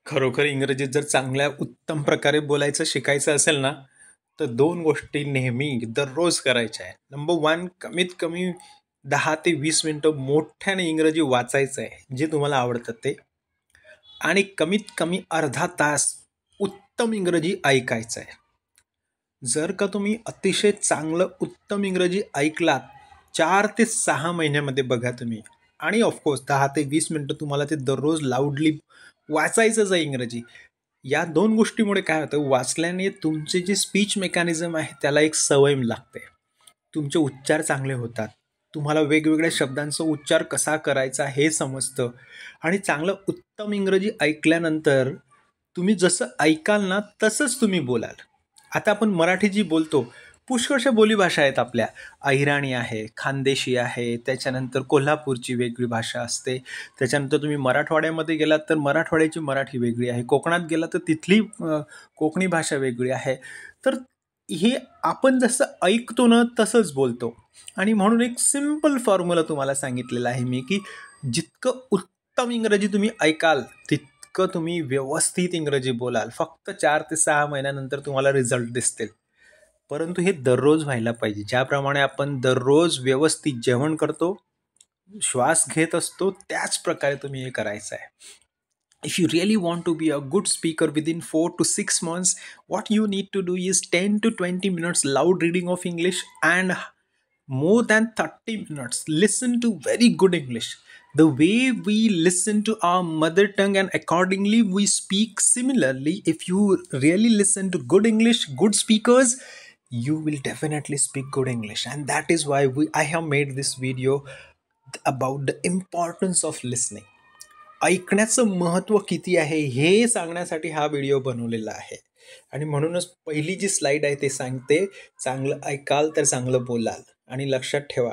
खरोखर इंग्रजीत जर चांगल्या उत्तम प्रकारे बोलायचं शिकायचं असेल ना, तर 2 गोष्टी नेहमी दररोज करायच्या आहे. नंबर 1 कमीत कमी 10 ते 20 मिनिटं मोठ्याने इंग्रजी वाचायचं आहे, जे तुम्हाला आवडतं ते. आणि कमीत कमी अर्धा तास उत्तम इंग्रजी ऐकायचं आहे. जर का तुम्ही अतिशय चांगलं उत्तम इंग्रजी ऐकलात 4 ते 6 महिन्यामध्ये बघा तुम्ही, आणि ऑफकोर्स 10 ते 20 मिनिटं तुम्हाला ते दररोज लाऊडली वाचायचंच आहे इंग्रजी. या 2 गोष्टीमुळे काय होतं, वाचल्याने तुमचे जे स्पीच मेकॅनिझम आहे त्याला एक सवय लागते. तुमचे उच्चार चांगले होतात. तुम्हाला वेगवेगळ्या शब्दांचा उच्चार कसा करायचा हे समजतं. आणि चांगलं उत्तम इंग्रजी ऐकल्यानंतर तुम्ही जसं ऐकाल ना तसंच तुम्ही बोलाल. आता आपण मराठी जी बोलतो, पुष्कळशा बोलीभाषा आहेत आपल्या. अहिराणी आहे, खानदेशी आहे, त्याच्यानंतर कोल्हापूरची वेगळी भाषा असते. त्याच्यानंतर तुम्ही मराठवाड्यामध्ये गेलात तर मराठवाड्याची मराठी वेगळी आहे. कोकणात गेलात तर तिथली कोकणी भाषा वेगळी आहे. तर हे आपण जसं ऐकतो ना तसंच बोलतो. आणि म्हणून एक सिम्पल फॉर्म्युला तुम्हाला सांगितलेला आहे मी, की जितकं उत्तम इंग्रजी तुम्ही ऐकाल तितकं तुम्ही व्यवस्थित इंग्रजी बोलाल. फक्त 4 ते 6 महिन्यानंतर तुम्हाला रिझल्ट दिसतील. परंतु हे दररोज व्हायला पाहिजे. ज्याप्रमाणे आपण दररोज व्यवस्थित जेवण करतो, श्वास घेत असतो, त्याच प्रकारे तुम्ही हे करायचं आहे. If you really want to be a good speaker within 4 to 6 months, what you need to do is 10 to 20 minutes loud reading of English and more than 30 minutes listen to very good English. The way we listen to our mother tongue and accordingly we speak similarly. If you really listen to good English, good speakers, you will definitely speak good English. And that is why I have made this video about the importance of listening. ऐकण्याचं महत्त्व किती आहे हे सांगण्यासाठी हा video बनवलेला आहे. आणि म्हणूनच पहिली जी स्लाईड आहे ते सांगते, चांगलं ऐकाल तर चांगलं बोलाल. आणि लक्षात ठेवा,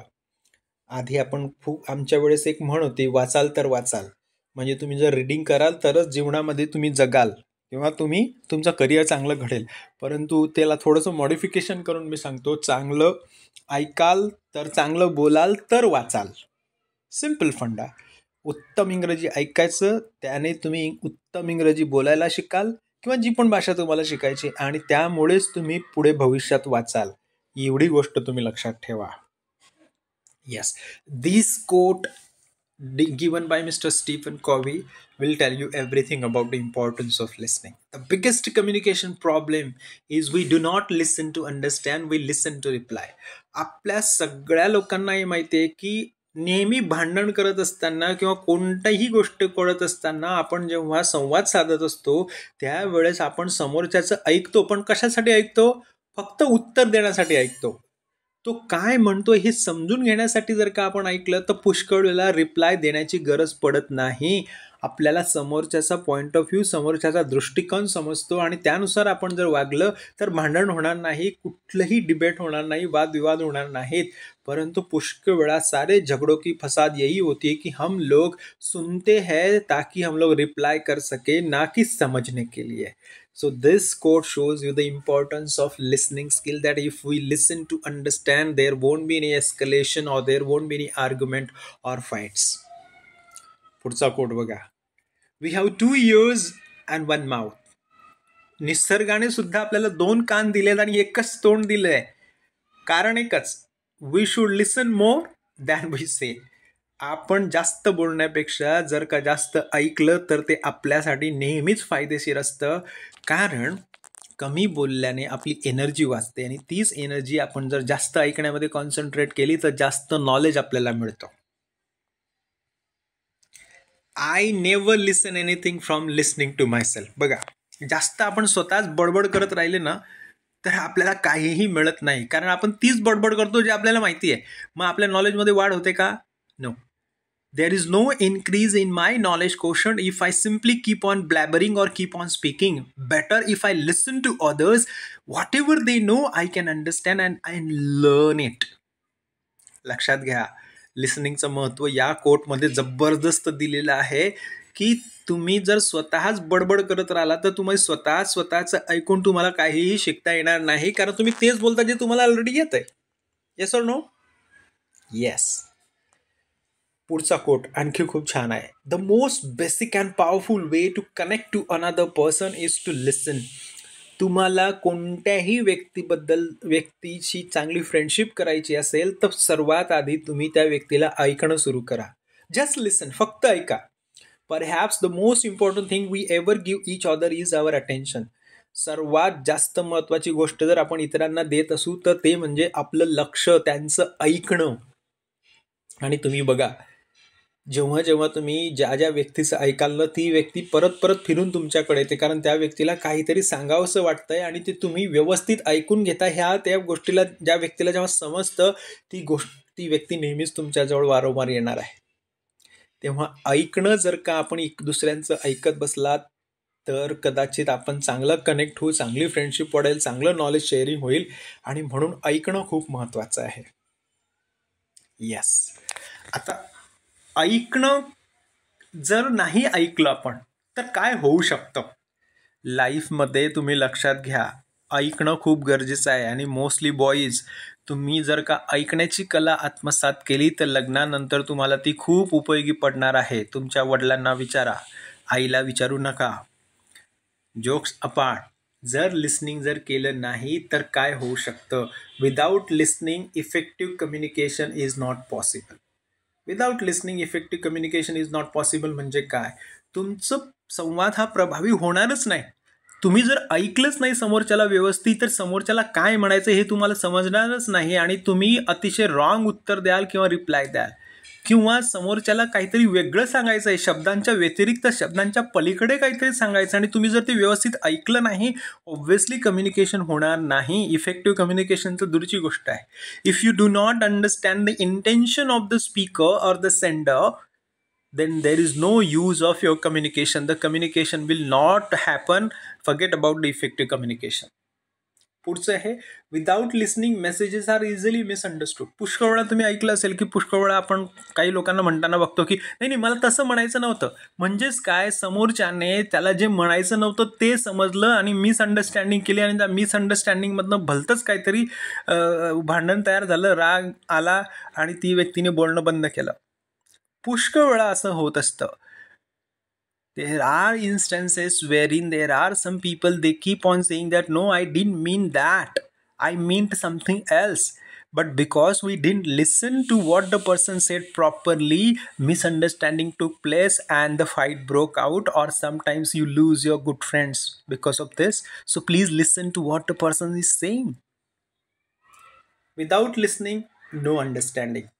आधी आपण खूप आमच्या वेळेस एक म्हण होती, वाचाल तर वाचाल. म्हणजे तुम्ही जर रीडिंग कराल तरच जीवनामध्ये तुम्ही जगाल किंवा तुम्ही तुमचं करिअर चांगलं घडेल. परंतु त्याला थोडंसं मॉडिफिकेशन करून मी सांगतो, चांगलं ऐकाल तर चांगलं बोलाल तर वाचाल. सिम्पल फंडा. उत्तम इंग्रजी ऐकायचं, त्याने तुम्ही उत्तम इंग्रजी बोलायला शिकाल किंवा जी पण भाषा तुम्हाला शिकायची, आणि त्यामुळेच तुम्ही पुढे भविष्यात वाचाल. एवढी गोष्ट तुम्ही लक्षात ठेवा. Yes, this quote given by Mr. Stephen Covey will tell you everything about the importance of listening. The biggest communication problem is we do not listen to understand, we listen to reply. आपल्या सगळ्या लोकांना हे माहिती आहे की नेहमी भांडण करत असताना किंवा कोणतीही गोष्ट कळत असताना आपण जेव्हा संवाद साधत असतो त्यावेळेस आपण समोरच्याचं ऐकतो, पण कशासाठी ऐकतो? फक्त उत्तर देण्यासाठी ऐकतो. तो काय म्हणतो हे समजून घेण्यासाठी जर का आपण ऐकलं तर पुष्कळ वेळेला रिप्लाय देण्याची गरज पडत नाही. आपल्याला समोरच्याचा पॉइंट ऑफ व्ह्यू, समोरच्याचा दृष्टिकोन समजतो आणि त्यानुसार आपण जर वागलं तर भांडण होणार नाही, कुठलंही डिबेट होणार नाही, वादविवाद होणार नाहीत. परंतु पुष्कळ वेळा सारे झगड़ों की फसाद यही होती है कि हम लोग सुनते हैं ताकि हम लोग रिप्लाई कर सके, ना कि समझने के लिए. So this quote shows you the importance of listening skill, that if we listen to understand, there won't be any escalation or there won't be any argument or fights. पुढचा कोट बघा. We have 2 ears and 1 mouth. निसर्गाने सुद्धा आपल्याला 2 कान दिलेत आणि एकच तोंड दिलंय. कारण एकच, we should listen more than we say. आपण जास्त बोलण्यापेक्षा जर का जास्त ऐकलं तर ते आपल्यासाठी नेहमीच फायदेशीर असतं. कारण कमी बोलल्याने आपली एनर्जी वाचते आणि तीच एनर्जी आपण जर जास्त ऐकण्यामध्ये कॉन्सन्ट्रेट केली तर जास्त नॉलेज आपल्याला मिळतं. I never listen anything from listening to myself. बघा, जास्त आपण स्वतःच बडबड करत राहिले ना तर आपल्याला काहीही मिळत नाही. कारण आपण तीच बडबड करतो जे आपल्याला माहिती आहे. मग आपल्या नॉलेजमध्ये वाढ होते का? No. There is no increase in my knowledge quotient if I simply keep on blabbering or keep on speaking. Better if I listen to others. Whatever they know, I can understand and learn it. लक्षात घ्या, लिसनिंगचं महत्त्व या कोटमध्ये जबरदस्त दिलेलं आहे की तुम्ही जर स्वतःच बडबड करत राहिला तर तुम्ही स्वतःचं ऐकून तुम्हाला काहीही शिकता येणार नाही. कारण तुम्ही तेच बोलता जे तुम्हाला ऑलरेडी येत आहे. Yes or no? येस. पुढचा कोट आणखी खूप छान आहे. The most basic and powerful way to connect to another person is to listen. तुम्हाला कोणत्याही व्यक्तीशी चांगली फ्रेंडशिप करायची असेल तर सर्वात आधी तुम्ही त्या व्यक्तीला ऐकणं सुरू करा. जस्ट लिसन, फक्त ऐका. Perhaps the most important thing we ever give each other is our attention. सर्वात जास्त महत्त्वाची गोष्ट जर आपण इतरांना देत असू तर ते म्हणजे आपलं लक्ष, त्यांचं ऐकणं. आणि तुम्ही बघा, जेव्हा जेव्हा तुम्ही ज्या ज्या व्यक्तीचं ऐकाल ना, ती व्यक्ती परत परत फिरून तुमच्याकडे येते, कारण त्या व्यक्तीला काहीतरी सांगावंसं वाटतंय आणि ते तुम्ही व्यवस्थित ऐकून घेता. ह्या त्या गोष्टीला, ज्या व्यक्तीला जेव्हा समजतं, ती व्यक्ती नेहमीच तुमच्याजवळ वारंवार येणार आहे. तेव्हा ऐकणं, जर का आपण दुसऱ्यांचं ऐकत बसलात तर कदाचित आपण चांगलं कनेक्ट होऊ, चांगली फ्रेंडशिप वाढेल, चांगलं नॉलेज शेअरिंग होईल. आणि म्हणून ऐकणं खूप महत्त्वाचं आहे. येस. आता ऐकणं जर नाही ऐकलं आपण तर काय होऊ शकतं लाईफमध्ये, तुम्ही लक्षात घ्या. ऐकणं खूप गरजेचं आहे. आणि मोस्टली बॉईज, तुम्ही जर का ऐकण्याची कला आत्मसात केली तर लग्नानंतर तुम्हाला ती खूप उपयोगी पडणार आहे. तुमच्या वडिलांना विचारा, आईला विचारू नका. जोक्स अपार्ट, जर लिसनिंग जर केलं नाही तर काय होऊ शकतं. Without listening effective communication is not possible. Without listening effective communication is not possible म्हणजे काय, तुमचं संवाद हा प्रभावी होणारच नाही. तुम्ही जर ऐकलंच नाही समोरच्याला व्यवस्थित तर समोरच्याला काय म्हणायचं हे तुम्हाला समजणारच नाही. आणि तुम्ही अतिशय रॉंग उत्तर द्याल किंवा रिप्लाय द्याल, किंवा समोरच्याला काहीतरी वेगळं सांगायचं आहे, शब्दांच्या व्यतिरिक्त, शब्दांच्या पलीकडे काहीतरी सांगायचं, आणि तुम्ही जर ते व्यवस्थित ऐकलं नाही, ऑब्व्हियसली कम्युनिकेशन होणार नाही. इफेक्टिव्ह कम्युनिकेशन तर दूरची गोष्ट आहे. If you do not understand the intention of the speaker और the sender, then there is no use of your communication. The communication will not happen. Forget about the effective communication. पुढचं आहे, without listening messages are easily misunderstood. पुष्कळ वेळा तुम्ही ऐकलं असेल की पुष्कळ वेळा आपण काही लोकांना म्हणताना बघतो की नाही मला तसं म्हणायचं नव्हतं. म्हणजेच काय, समोरच्याने त्याला जे म्हणायचं नव्हतं ते समजलं आणि मिसअंडरस्टँडिंग केली, आणि त्या मिसअंडरस्टँडिंगमधनं भलतंच काहीतरी भांडण तयार झालं, राग आला आणि ती व्यक्तीने बोलणं बंद केलं. पुष्कळ वेळा असं होत असतं. There are instances wherein there are some people, they keep on saying that no, I didn't mean that, I meant something else. But because we didn't listen to what the person said properly, misunderstanding took place and the fight broke out, or sometimes you lose your good friends because of this. So please listen to what the person is saying. Without listening, no understanding.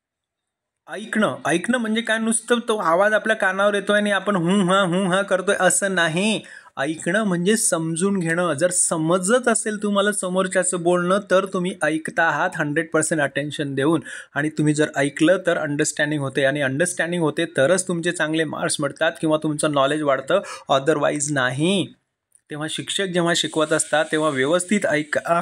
ऐकणं म्हणजे काय, नुसतं तो आवाज आपल्या कानावर येतोय आणि आपण हूं हा करतोय असं नाही. ऐकणं म्हणजे समजून घेणं. जर समजत असेल तुम्हाला समोरच्याचं बोलणं तर तुम्ही ऐकता आहात 100% अटेन्शन देऊन, आणि तुम्ही जर ऐकलं तर अंडरस्टँडिंग होते, आणि अंडरस्टँडिंग होते तरच तुमचे चांगले मार्क्स मिळतात किंवा तुमचं नॉलेज वाढतं, अदरवाईज नाही. तेव्हा शिक्षक जेव्हा शिकवत असतात तेव्हा व्यवस्थित ऐका,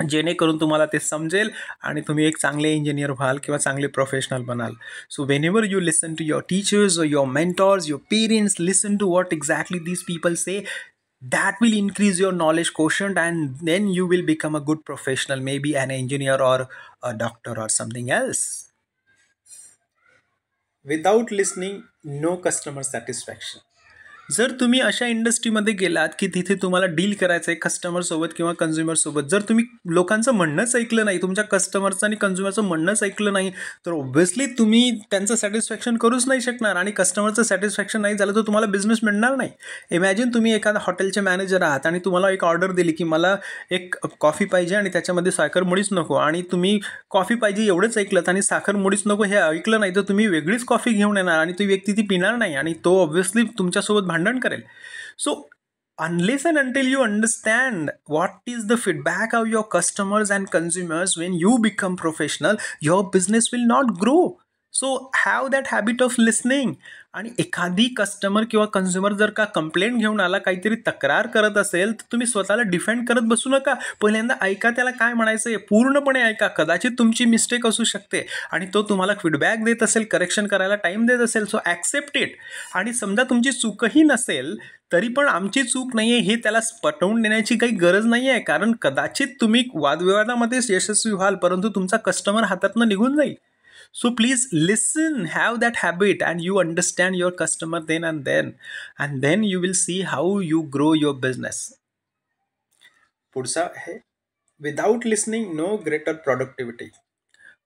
जेणेकरून तुम्हाला ते समजेल आणि तुम्ही एक चांगले इंजिनियर व्हाल किंवा चांगले प्रोफेशनल बनाल. So whenever you listen to your teachers or your mentors, your parents, listen to what exactly these people say. That will increase your knowledge quotient, and then you will become a good professional, maybe an engineer or a doctor or something else. Without listening, no customer satisfaction. जर तुम्ही अशा इंडस्ट्रीमध्ये गेलात की तिथे तुम्हाला deal करायचं आहे कस्टमरसोबत किंवा कन्झ्युमरसोबत, जर तुम्ही लोकांचं म्हणणंच ऐकलं नाही, तुमच्या कस्टमरचं आणि कन्झ्युमरचं म्हणणंच ऐकलं नाही, तर ऑब्व्हियसली तुम्ही त्यांचं सॅटिस्फॅक्शन करूच नाही शकणार, आणि कस्टमरचं सॅटिस्फॅक्शन नाही झालं तर तुम्हाला बिझनेस मिळणार नाही. इमॅजिन तुम्ही एखादा हॉटेलचे मॅनेजर आहात आणि तुम्हाला एक ऑर्डर दिली की मला एक कॉफी पाहिजे आणि त्याच्यामध्ये साखर मुळीच नको, आणि तुम्ही कॉफी पाहिजे एवढंच ऐकलं आणि साखर मुळीच नको हे ऐकलं नाही, तर तुम्ही वेगळीच कॉफी घेऊन येणार आणि ती व्यक्ती ती पिणार नाही, आणि तो ऑब्व्हियसली तुमच्यासोबत भांडण करेल. So unless and until you understand what is the feedback of your customers and consumers, when you become professional, your business will not grow. So have that habit of listening. आणि एखादी customer किंवा consumer जर का complaint घेऊन आला, काहीतरी तक्रार करत असेल, तर तुम्ही स्वतःला डिफेंड करत बसू नका. पहिल्यांदा ऐका, त्याला काय म्हणायचं आहे पूर्णपणे ऐका. कदाचित तुमची मिस्टेक असू शकते आणि तो तुम्हाला फीडबॅक देत असेल, करेक्शन करायला टाईम देत असेल, सो ॲक्सेप्ट इट. आणि समजा तुमची चूकही नसेल तरी पण आमची चूक नाही आहे हे त्याला पटवून देण्याची काही गरज नाही आहे, कारण कदाचित तुम्ही वादविवादामध्ये यशस्वी व्हाल परंतु तुमचा कस्टमर हातातनं निघून जाईल. So please listen, have that habit, and you understand your customer then and then you will see how you grow your business. पुढचा आहे, without listening no greater productivity.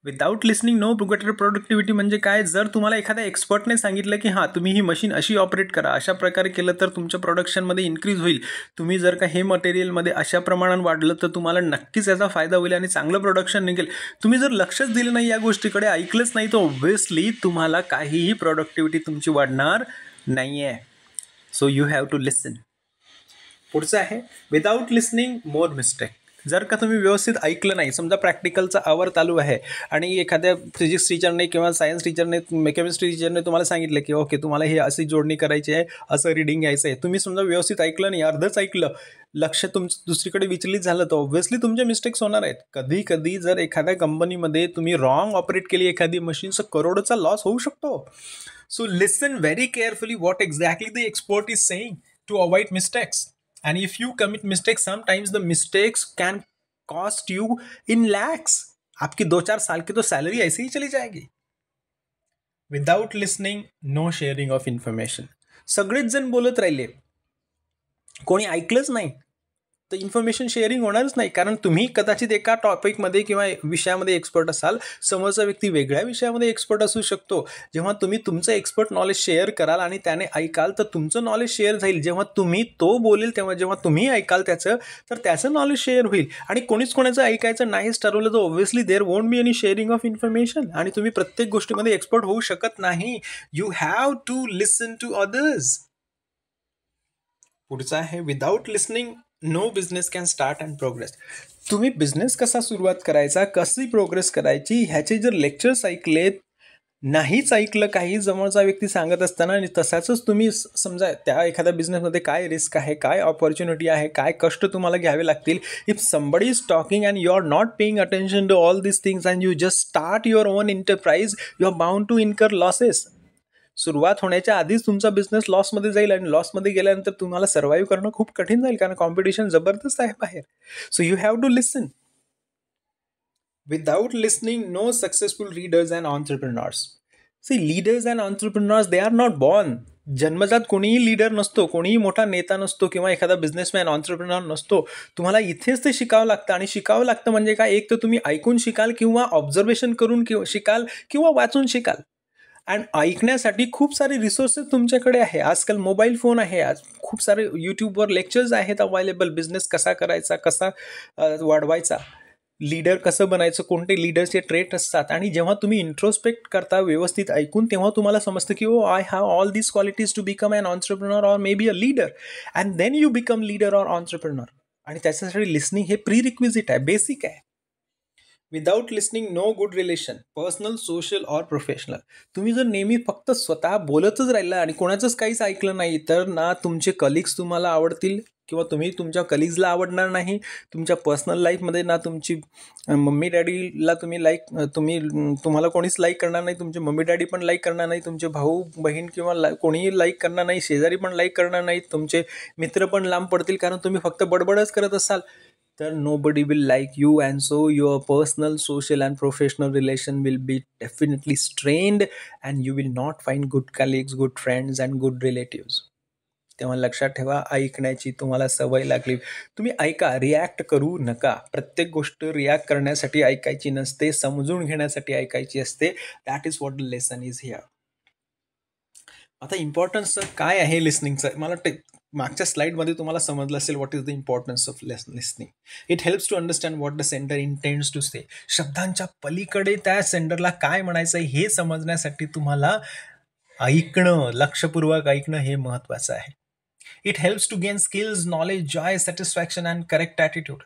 Without listening no greater productivity म्हणजे काय? जर तुम्हाला एखाद्या एक्सपर्टने सांगितलं की हां तुम्ही ही मशीन अशी ऑपरेट करा, अशा प्रकारे केलं तर तुमच्या प्रोडक्शनमध्ये इन्क्रीज होईल, तुम्ही जर का हे मटेरियलमध्ये अशा प्रमाणात वाढलं तर तुम्हाला नक्कीच याचा फायदा होईल आणि चांगलं प्रोडक्शन निघेल. तुम्ही जर लक्षच दिलं नाही या गोष्टीकडे, ऐकलंच नाही, तर ऑब्व्हियसली तुम्हाला काहीही प्रोडक्टिव्हिटी तुमची वाढणार नाही आहे. सो यू हॅव टू लिसन. पुढचं आहे, विदाउट लिसनिंग मोर मिस्टेक. जर का तुम्ही व्यवस्थित ऐकलं नाही, समजा प्रॅक्टिकलचा आवर चालू आहे आणि एखाद्या फिजिक्स टीचरने किंवा सायन्स टीचरने, केमिस्ट्री टीचरने तुम्हाला सांगितलं की ओके तुम्हाला ही अशी जोडणी करायची आहे, असं रिडिंग घ्यायचं आहे, तुम्ही समजा व्यवस्थित ऐकलं नाही, अर्धच ऐकलं, लक्ष तुमचं दुसरीकडे विचलित झालं, तर ऑब्व्हियसली तुमचे मिस्टेक्स होणार आहेत. कधी कधी जर एखाद्या कंपनीमध्ये तुम्ही रॉंग ऑपरेट केली एखादी मशीन, तर करोडोचा लॉस होऊ शकतो. So listen very carefully what exactly the expert is saying to avoid mistakes. And if you commit mistakes, sometimes the mistakes can cost you in lakhs. आपकी 2-4 साल की तो सैलरी ऐसे ही चली जाएगी. Without listening no sharing of information. सगळेच जण बोलत राहिले, कोणी ऐकलंच नाही, तर इन्फॉर्मेशन शेअरिंग होणारच नाही. कारण तुम्ही कदाचित एका टॉपिकमध्ये किंवा विषयामध्ये एक्सपर्ट असाल, समोरचा व्यक्ती वेगळ्या विषयामध्ये एक्सपर्ट असू शकतो. जेव्हा तुम्ही तुमचं एक्सपर्ट नॉलेज शेअर कराल आणि त्याने ऐकाल, तर तुमचं नॉलेज शेअर जाईल. जेव्हा तुम्ही तो बोलेल तेव्हा जेव्हा तुम्ही ऐकाल त्याचं, तर त्याचं नॉलेज शेअर होईल. आणि कोणीच कोणाचं ऐकायचं नाहीच ठरवलं तर obviously there won't be any sharing of information. आणि तुम्ही प्रत्येक गोष्टीमध्ये एक्सपर्ट होऊ शकत नाही. You have to listen to others. पुढचा आहे, without listening no business can start and progress. तुम्ही बिझनेस कसा सुरुवात करायचा, कशी प्रोग्रेस करायची, ह्याचे जर लेक्चर्स ऐकलेत, नाहीच ऐकलं काही जवळचा व्यक्ती सांगत असताना, आणि तसाच तुम्ही समजा त्या एखाद्या बिझनेसमध्ये काय रिस्क आहे, काय ऑपॉर्च्युनिटी आहे, काय कष्ट तुम्हाला घ्यावे लागतील, if somebody is talking and you are not paying attention to all this things and you just start your own enterprise, you are bound to incur losses. सुरुवात होण्याच्या आधीच तुमचा बिझनेस लॉसमध्ये जाईल आणि लॉसमध्ये गेल्यानंतर तुम्हाला सर्व्हाइव्ह करणं खूप कठीण जाईल, कारण कॉम्पिटिशन जबरदस्त आहे बाहेर. So you have to listen. Without listening no successful leaders and entrepreneurs. See, leaders and entrepreneurs they are not born. जन्मजात कोणीही लीडर नसतो, कोणीही मोठा नेता नसतो किंवा एखादा बिझनेसमॅन ऑन्टरप्रिनर नसतो. तुम्हाला इथेच ते शिकावं लागतं. आणि शिकावं लागतं म्हणजे काय? एक तर तुम्ही ऐकून शिकाल किंवा ऑब्झर्वेशन करून शिकाल किंवा वाचून शिकाल. अँड ऐकण्यासाठी खूप सारे रिसोर्सेस तुमच्याकडे आहे. आजकाल मोबाईल फोन आहे, आज खूप सारे यूट्यूबवर लेक्चर्स आहेत अवेलेबल. बिझनेस कसा करायचा, कसा वाढवायचा, लीडर कसं बनायचं, कोणते लीडरचे ट्रेट असतात. आणि जेव्हा तुम्ही इंट्रोस्पेक्ट करता व्यवस्थित ऐकून, तेव्हा तुम्हाला समजतं की oh I have all these qualities to become an entrepreneur or maybe a leader. And then you become leader or entrepreneur. आणि त्याच्यासाठी लिसनिंग हे प्री रिक्विजिट आहे, बेसिक आहे. Without listening no good relation, personal, social or professional. तुम्ही जर नेहमी फक्त स्वतः बोलतच राहिला आणि कोणाचंच काहीच ऐकलं नाही, तर ना तुमचे कलिग्स तुम्हाला आवडतील किंवा तुम्ही तुमच्या कलिग्सला आवडणार नाही. तुमच्या पर्सनल लाईफमध्ये ना तुमची मम्मी डॅडीला तुम्हाला कोणीच लाईक करणार नाही, तुमचे मम्मी डॅडी पण लाईक करणार नाही, तुमचे भाऊ बहीण किंवा कोणीही लाईक करणार नाही, शेजारी पण लाईक करणार नाही, तुमचे मित्र पण लांब पडतील, कारण तुम्ही फक्त बडबडच करत असाल. तर nobody will like you, and so your personal, social and professional relation will be definitely strained, and you will not find good colleagues, good friends and good relatives. तेव्हा लक्षात ठेवा, ऐकण्याची तुम्हाला सवय लागली. तुम्ही ऐका, रिॲक्ट करू नका. प्रत्येक गोष्ट रिॲक्ट करण्यासाठी ऐकायची नसते, समजून घेण्यासाठी ऐकायची असते. That is what the lesson is here. आता इम्पॉर्टन्स काय आहे लिसनिंगचं, मला मागच्या स्लाइडमध्ये तुम्हाला समजलं असेल what is the importance of listening. It helps to understand what the sender intends to say. शब्दांच्या पलीकडे त्या सेंडरला काय म्हणायचं हे समजण्यासाठी तुम्हाला ऐकणं, लक्षपूर्वक ऐकणं हे महत्त्वाचं आहे. It helps to gain skills, knowledge, joy, satisfaction and correct attitude.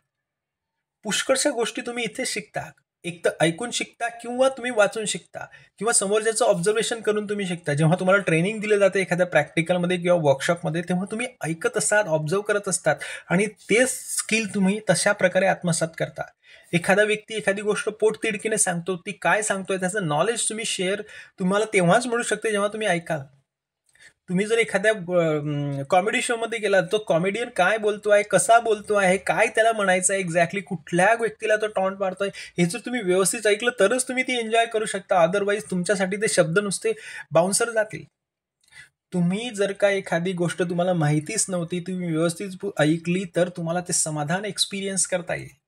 पुष्कळशा गोष्टी तुम्ही इथे शिकता. एक तर ऐकून शिकता किंवा तुम्ही वाचून शिकता किंवा समोरच्याचं ऑब्झर्वेशन करून तुम्ही शिकता. जेव्हा तुम्हाला ट्रेनिंग दिलं जातं एखाद्या प्रॅक्टिकलमध्ये किंवा वर्कशॉपमध्ये, तेव्हा तुम्ही ऐकत असतात, ऑब्झर्व करत असतात आणि ते स्किल तुम्ही तशा प्रकारे आत्मसात करता. एखादा व्यक्ती एखादी गोष्ट पोटतिडकीने सांगतो, ती काय सांगतोय त्याचं नॉलेज तुम्हाला तेव्हाच मिळू शकते जेव्हा तुम्ही ऐकाल. तुम्ही जर एखाद्या कॉमेडी शोमध्ये गेलात, तो कॉमेडियन काय बोलतो आहे, कसा बोलतो आहे, काय त्याला म्हणायचं आहे एक्झॅक्टली, कुठल्या व्यक्तीला तो टॉन्ट मारतोय, हे जर तुम्ही व्यवस्थित ऐकलं तरच तुम्ही ती एन्जॉय करू शकता. अदरवाईज तुमच्यासाठी ते शब्द नुसते बाउन्सर जातील. तुम्ही जर का एखादी गोष्ट तुम्हाला माहितीच नव्हती, तुम्ही व्यवस्थित ऐकली तर तुम्हाला ते समाधान एक्सपिरियन्स करता येईल.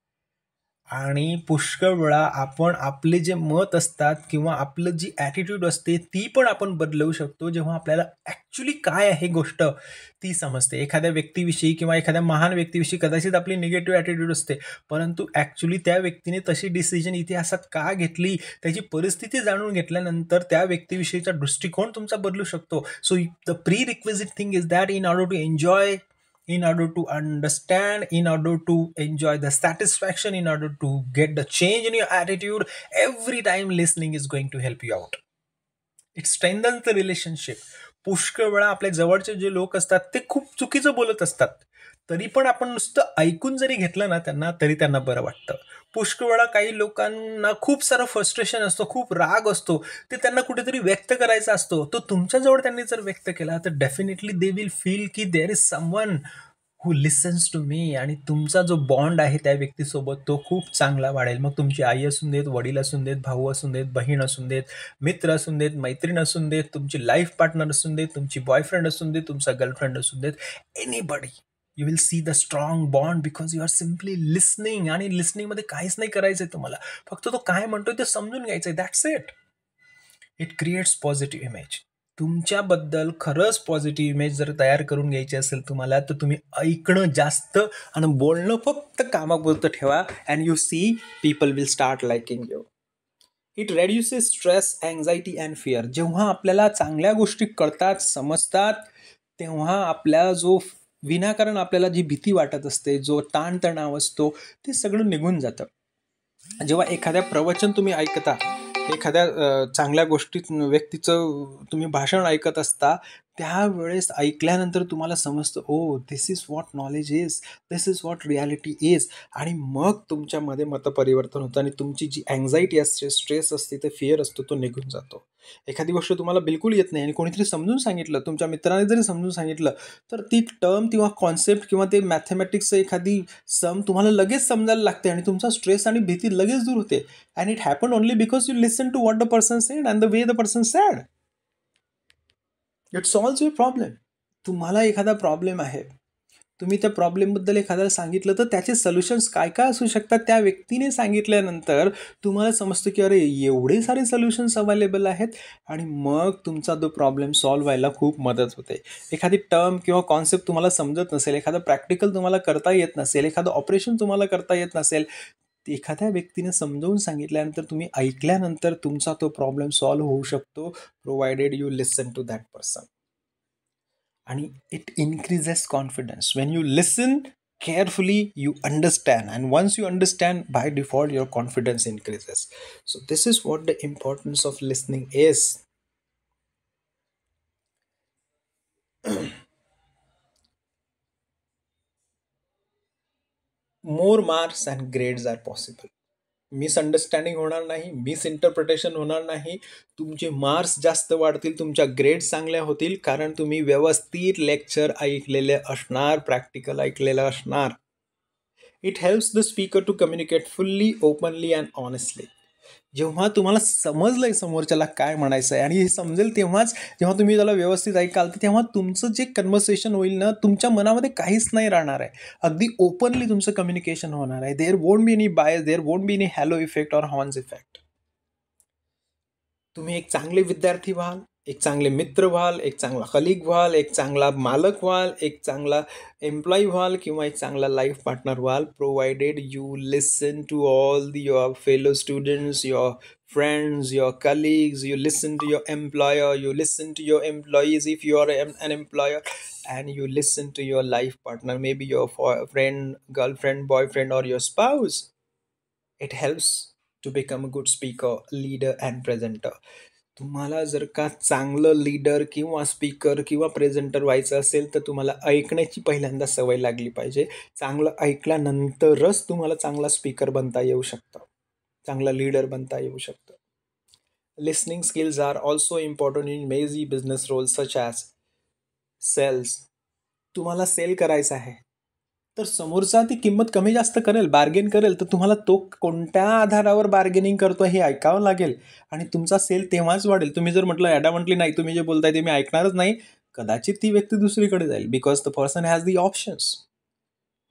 आणि पुष्कळ वेळा आपण आपले जे मत असतात किंवा आपलं जी ॲटिट्यूड असते ती पण आपण बदलवू शकतो, जेव्हा आपल्याला ॲक्च्युली काय आहे गोष्ट ती समजते. एखाद्या व्यक्तीविषयी किंवा एखाद्या महान व्यक्तीविषयी कदाचित आपली निगेटिव्ह ॲटिट्यूड असते, परंतु ॲक्च्युली त्या व्यक्तीने तशी डिसिजन इतिहासात का घेतली, त्याची परिस्थिती जाणून घेतल्यानंतर त्या व्यक्तीविषयीचा दृष्टिकोन तुमचा बदलू शकतो. So the prerequisite thing is that in order to enjoy, in order to understand, in order to enjoy the satisfaction, in order to get the change in your attitude, every time listening is going to help you out. It strengthens the relationship. पुष्कळ वेळा आपल्या जवळचे जे लोक असतात ते खूप चुकीचं बोलत असतात, तरी पण आपण नुसतं ऐकून जरी घेतलं ना त्यांना, तरी त्यांना बरं वाटतं. पुष्कळ वेळा काही लोकांना खूप सारं फ्रस्ट्रेशन असतो, खूप राग असतो, ते त्यांना कुठेतरी व्यक्त करायचा असतो. तो तुमच्याजवळ त्यांनी जर व्यक्त केला तर डेफिनेटली दे विल फील की there is someone who listens to me, आणि तुमचा जो बॉन्ड आहे त्या व्यक्तीसोबत तो खूप चांगला वाढेल. मग तुमची आई असून देत, वडील असून देत, भाऊ असून देत, बहीण असून देत, मित्र असून देत, मैत्रीण असून देत, तुमची लाईफ पार्टनर असून देत, तुमची बॉयफ्रेंड असून देत, तुमचा गर्लफ्रेंड असून देत, anybody, you will see the strong bond because you are simply listening. आणि लिसनिंगमध्ये काहीच नाही करायचंय तुम्हाला, फक्त तो काय म्हणतोय ते समजून घ्यायचंय, that's it. It creates positive image. तुमच्याबद्दल खरंच पॉझिटिव्ह इमेज जर तयार करून घ्यायची असेल तुम्हाला, तर तुम्ही ऐकणं जास्त आणि बोलणं फक्त कामापुरतं ठेवा, and you see people will start liking you. It reduces stress, anxiety and fear. जेव्हा आपल्याला चांगल्या गोष्टी कळतात, समजतात, तेव्हा आपल्या जो विनाकारण आपल्याला जी भीती वाटत असते, जो ताणतणाव असतो, ते सगळं निघून जातं. जेव्हा एखाद्या प्रवचन तुम्ही ऐकता, एखाद्या चांगल्या गोष्टीत व्यक्तीचं तुम्ही भाषण ऐकत असता, त्यावेळेस ऐकल्यानंतर तुम्हाला समजतं, oh this is what knowledge is, this is what reality is. आणि मग तुमच्यामध्ये मतपरिवर्तन होतं आणि तुमची जी अँझायटी असते, स्ट्रेस असते, ते फिअर असतो, तो निघून जातो. एखादी गोष्ट तुम्हाला बिलकुल येत नाही आणि कोणीतरी समजून सांगितलं, तुमच्या मित्राने जरी समजून सांगितलं, तर ती टर्म किंवा कॉन्सेप्ट किंवा ते मॅथमॅटिक्सचं एखादी सम तुम्हाला लगेच समजायला लागते आणि तुमचा स्ट्रेस आणि भीती लगेच दूर होते. And it happen only because you listen to what the person said and the way the person said. It solves your problem. तुम्हाला एखादा प्रॉब्लेम आहे, तुम्ही त्या प्रॉब्लेमबद्दल एखाद्याला सांगितलं, तर त्याचे सोल्युशन्स काय काय असू शकतात त्या व्यक्तीने सांगितल्यानंतर तुम्हाला समजतं की अरे एवढे सारे सोल्युशन्स अवेलेबल आहेत, आणि मग तुमचा तो प्रॉब्लेम सॉल्व्ह व्हायला खूप मदत होते. एखादी टर्म किंवा कॉन्सेप्ट तुम्हाला समजत नसेल, एखादं प्रॅक्टिकल तुम्हाला करता येत नसेल, एखादं ऑपरेशन तुम्हाला करता येत नसेल, एखाद्या व्यक्तीने समजावून सांगितल्यानंतर तुम्ही ऐकल्यानंतर तुमचा तो प्रॉब्लेम सॉल्व्ह होऊ शकतो, provided you listen to that person. आणि it increases confidence. When you listen carefully, you understand, and once you understand, by default your confidence increases. So this is what the importance of listening is. More marks and grades are possible. Misunderstanding होणार नाही, मिसइंटरप्रिटेशन होणार नाही, तुमचे marks जास्त वाढतील, तुमच्या grades चांगल्या होतील, कारण तुम्ही व्यवस्थित लेक्चर ऐकलेले असणार, प्रॅक्टिकल ऐकलेलं असणार. It helps the speaker to communicate fully, openly and honestly. जेव्हा तुम्हाला समजलंय समोरच्याला काय म्हणायचं आहे, आणि हे समजेल तेव्हाच जेव्हा तुम्ही त्याला व्यवस्थित ऐकाल, तर तेव्हा तुमचं जे कन्व्हर्सेशन होईल ना, तुमच्या मनामध्ये काहीच नाही राहणार आहे, अगदी ओपनली तुमचं कम्युनिकेशन होणार आहे. There won't be any bias, there won't be any halo effect or horns effect. तुम्ही एक चांगले विद्यार्थी व्हाल, एक चांगले मित्र व्हाल, एक चांगला कलिग व्हाल, एक चांगला मालक व्हाल, एक चांगला एम्प्लॉई व्हाल, किंवा एक चांगला लाईफ पार्टनर व्हाल, provided you listen to all your fellow students, your friends, your colleagues, you listen to your employer, you listen to your employees if you are an employer, and you listen to your life partner, maybe your friend, girlfriend, boyfriend, or your spouse. It helps to become a good speaker, leader and presenter. तुम्हाला जर का चांगलं leader किंवा speaker किंवा presenter व्हायचं असेल, तर तुम्हाला ऐकण्याची पहिल्यांदा सवय लागली पाहिजे. चांगलं ऐकल्यानंतरच तुम्हाला चांगला स्पीकर बनता येऊ शकतं, चांगला लीडर बनता येऊ शकतं. Listening skills are also important in many business roles such as sales. तुम्हाला सेल करायचं आहे, तर समोरचा ती किंमत कमी जास्त करेल, बार्गेन करेल, तर तुम्हाला तो कोणत्या आधारावर बार्गेनिंग करतो हे ऐकावं लागेल आणि तुमचा सेल तेव्हाच वाढेल. तुम्ही जर म्हटलं ॲडॅमंटली नाही, तुम्ही जे बोलताय ते मी ऐकणारच नाही, कदाचित ती व्यक्ती दुसरीकडे जाईल, because the person has the options.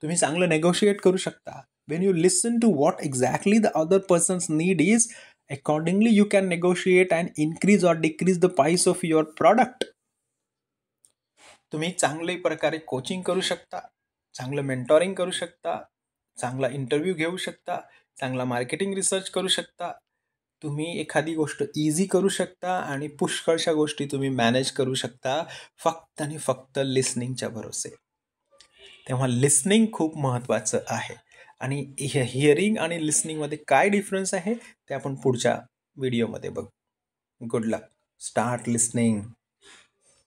तुम्ही चांगलं नेगोशिएट करू शकता. When you listen to what exactly the other persons need is, accordingly you can negotiate and increase or decrease the price of your product. तुम्ही चांगल्या प्रकारे coaching करू शकता, चांगलं मेंटॉरिंग करू शकता, चांगला इंटरव्ह्यू घेऊ शकता, चांगला मार्केटिंग रिसर्च करू शकता. तुम्ही एखादी गोष्ट इझी करू शकता आणि पुष्कळशा गोष्टी तुम्ही मॅनेज करू शकता फक्त आणि फक्त लिसनिंगच्या भरोसे. तेव्हा लिसनिंग खूप महत्त्वाचं आहे आणि हिअरिंग आणि लिसनिंगमध्ये काय डिफरन्स आहे ते आपण पुढच्या व्हिडिओमध्ये बघू. Good luck. Start listening.